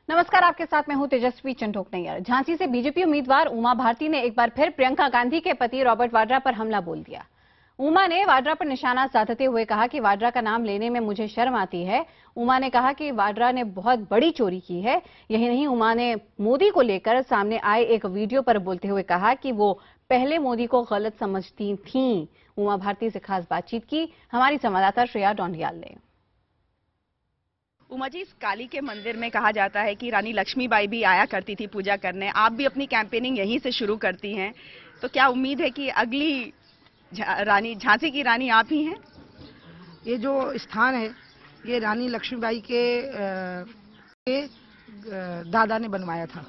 नमस्कार, आपके साथ मैं हूं तेजस्वी चंटोक नैयर। झांसी से बीजेपी उम्मीदवार उमा भारती ने एक बार फिर प्रियंका गांधी के पति रॉबर्ट वाड्रा पर हमला बोल दिया। उमा ने वाड्रा पर निशाना साधते हुए कहा कि वाड्रा का नाम लेने में मुझे शर्म आती है। उमा ने कहा कि वाड्रा ने बहुत बड़ी चोरी की है। यही नहीं, उमा ने मोदी को लेकर सामने आए एक वीडियो पर बोलते हुए कहा कि वो पहले मोदी को गलत समझती थीं। उमा भारती से खास बातचीत की हमारी संवाददाता श्रेया डोंडियाल ने। उमा जी, इस काली के मंदिर में कहा जाता है कि रानी लक्ष्मीबाई भी आया करती थी पूजा करने। आप भी अपनी कैंपेनिंग यहीं से शुरू करती हैं, तो क्या उम्मीद है कि अगली रानी, झांसी की रानी आप ही हैं? ये जो स्थान है ये रानी लक्ष्मीबाई के दादा ने बनवाया था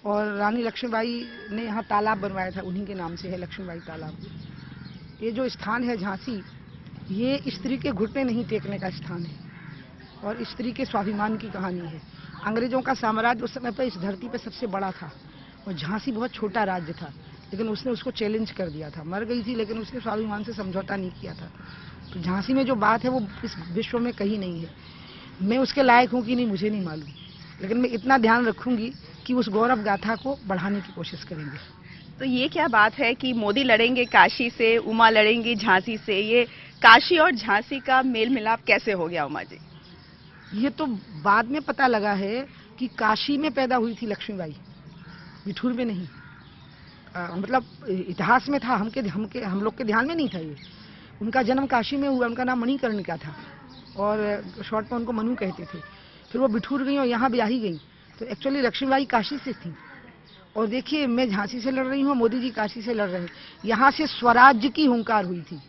और रानी लक्ष्मीबाई ने यहाँ तालाब बनवाया था, उन्हीं के नाम से है लक्ष्मीबाई तालाब। ये जो स्थान है झांसी, ये स्त्री के घुटने नहीं टेकने का स्थान है और स्त्री के स्वाभिमान की कहानी है। अंग्रेजों का साम्राज्य उस समय पर इस धरती पर सबसे बड़ा था और झांसी बहुत छोटा राज्य था, लेकिन उसने उसको चैलेंज कर दिया था। मर गई थी लेकिन उसने स्वाभिमान से समझौता नहीं किया था। तो झांसी में जो बात है वो इस विश्व में कहीं नहीं है। मैं उसके लायक हूँ कि नहीं मुझे नहीं मालूम, लेकिन मैं इतना ध्यान रखूंगी कि उस गौरव गाथा को बढ़ाने की कोशिश करेंगे। तो ये क्या बात है कि मोदी लड़ेंगे काशी से, उमा लड़ेंगी झांसी से। ये काशी और झांसी का मेल मिलाप कैसे हो गया उमा जी? ये तो बाद में पता लगा है कि काशी में पैदा हुई थी लक्ष्मीबाई, बिठूर में नहीं। मतलब इतिहास में था, हम लोग के ध्यान में नहीं था ये। उनका जन्म काशी में हुआ, उनका नाम मणिकर्णिका था और शॉर्ट में उनको मनु कहते थे। फिर वो बिठूर गई और यहाँ ब्याही गई। तो एक्चुअली लक्ष्मीबाई काशी से थी। और देखिए, मैं झांसी से लड़ रही हूँ, मोदी जी काशी से लड़ रहे हैं। यहाँ से स्वराज्य की हुंकार हुई थी,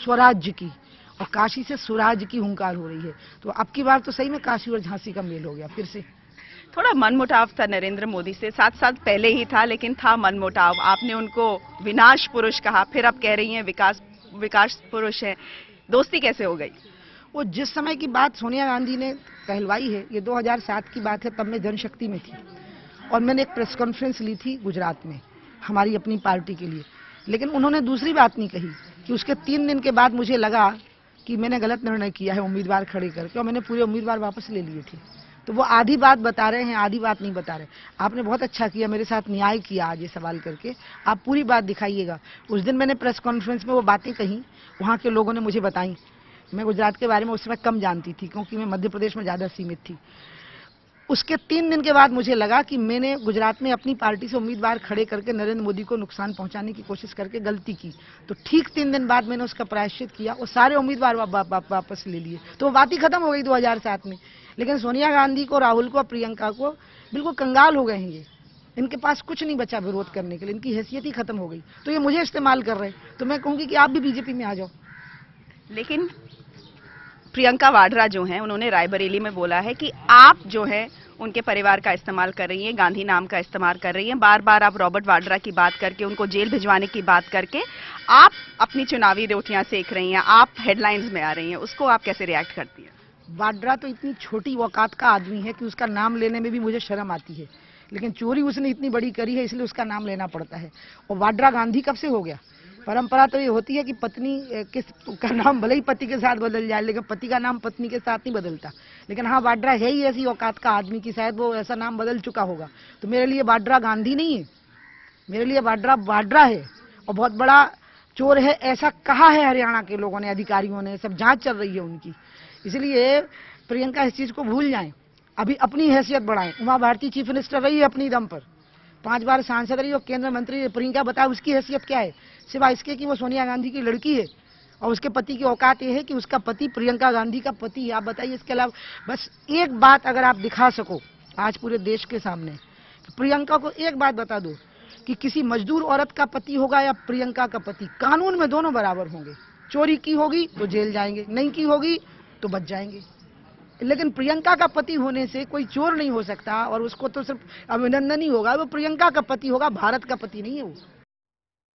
स्वराज्य की, और काशी से स्वराज की हुंकार हो रही है। तो अब की बार तो सही में काशी और झांसी का मेल हो गया फिर से। थोड़ा मनमुटाव था नरेंद्र मोदी से, 7 साल पहले ही था, लेकिन था मनमुटाव। आपने उनको विनाश पुरुष कहा, फिर आप कह रही हैं विकास पुरुष है। दोस्ती कैसे हो गई? वो जिस समय की बात सोनिया गांधी ने कहलवाई है, ये 2007 की बात है, तब मैं जनशक्ति में थी और मैंने एक प्रेस कॉन्फ्रेंस ली थी गुजरात में हमारी अपनी पार्टी के लिए। लेकिन उन्होंने दूसरी बात नहीं कही कि उसके 3 दिन के बाद मुझे लगा कि मैंने गलत निर्णय किया है उम्मीदवार खड़े करके, और मैंने पूरे उम्मीदवार वापस ले लिए थे। तो वो आधी बात बता रहे हैं, आधी बात नहीं बता रहे। आपने बहुत अच्छा किया, मेरे साथ न्याय किया आज ये सवाल करके। आप पूरी बात दिखाइएगा। उस दिन मैंने प्रेस कॉन्फ्रेंस में वो बातें कही, वहाँ के लोगों ने मुझे बताई। मैं गुजरात के बारे में उस समय कम जानती थी क्योंकि मैं मध्य प्रदेश में ज़्यादा सीमित थी। उसके 3 दिन के बाद मुझे लगा कि मैंने गुजरात में अपनी पार्टी से उम्मीदवार खड़े करके नरेंद्र मोदी को नुकसान पहुंचाने की कोशिश करके गलती की। तो ठीक 3 दिन बाद मैंने उसका प्रायश्चित किया और सारे उम्मीदवार वापस ले लिए। तो वो बात ही खत्म हो गई 2007 में। लेकिन सोनिया गांधी को, राहुल को, प्रियंका को बिल्कुल कंगाल हो गए हैं ये। इनके पास कुछ नहीं बचा विरोध करने के लिए, इनकी हैसियत ही खत्म हो गई। तो ये मुझे इस्तेमाल कर रहे हैं। तो मैं कहूँगी कि आप भी बीजेपी में आ जाओ। लेकिन प्रियंका वाड्रा जो हैं, उन्होंने रायबरेली में बोला है कि आप जो है उनके परिवार का इस्तेमाल कर रही हैं, गांधी नाम का इस्तेमाल कर रही हैं। बार बार आप रॉबर्ट वाड्रा की बात करके, उनको जेल भिजवाने की बात करके आप अपनी चुनावी रोटियां सेक रही हैं, आप हेडलाइंस में आ रही हैं। उसको आप कैसे रिएक्ट करती हैं? वाड्रा तो इतनी छोटी औकात का आदमी है कि उसका नाम लेने में भी मुझे शर्म आती है, लेकिन चोरी उसने इतनी बड़ी करी है इसलिए उसका नाम लेना पड़ता है। और वाड्रा गांधी कब से हो गया? परंपरा तो ये होती है कि पत्नी का नाम भले ही पति के साथ बदल जाए, लेकिन पति का नाम पत्नी के साथ नहीं बदलता। लेकिन हाँ, वाड्रा है ही ऐसी औकात का आदमी कि शायद वो ऐसा नाम बदल चुका होगा। तो मेरे लिए वाड्रा गांधी नहीं है, मेरे लिए वाड्रा है और बहुत बड़ा चोर है, ऐसा कहा है हरियाणा के लोगों ने, अधिकारियों ने। सब जांच चल रही है उनकी। इसलिए प्रियंका इस चीज को भूल जाएं, अभी अपनी हैसियत बढ़ाएं। उमा भारती चीफ मिनिस्टर रही है अपनी दम पर, 5 बार सांसद रही और केंद्र मंत्री। प्रियंका बताए उसकी हैसियत क्या है, सिवाय इसके कि वो सोनिया गांधी की लड़की है और उसके पति की औकात ये है कि उसका पति प्रियंका गांधी का पति है। आप बताइए, इसके अलावा बस एक बात अगर आप दिखा सको आज पूरे देश के सामने, प्रियंका को एक बात बता दो कि किसी मजदूर औरत का पति होगा या प्रियंका का पति, कानून में दोनों बराबर होंगे। चोरी की होगी तो जेल जाएंगे, नहीं की होगी तो बच जाएंगे। लेकिन प्रियंका का पति होने से कोई चोर नहीं हो सकता और उसको तो सिर्फ अभिनंदन ही होगा, वो प्रियंका का पति होगा, भारत का पति नहीं है वो।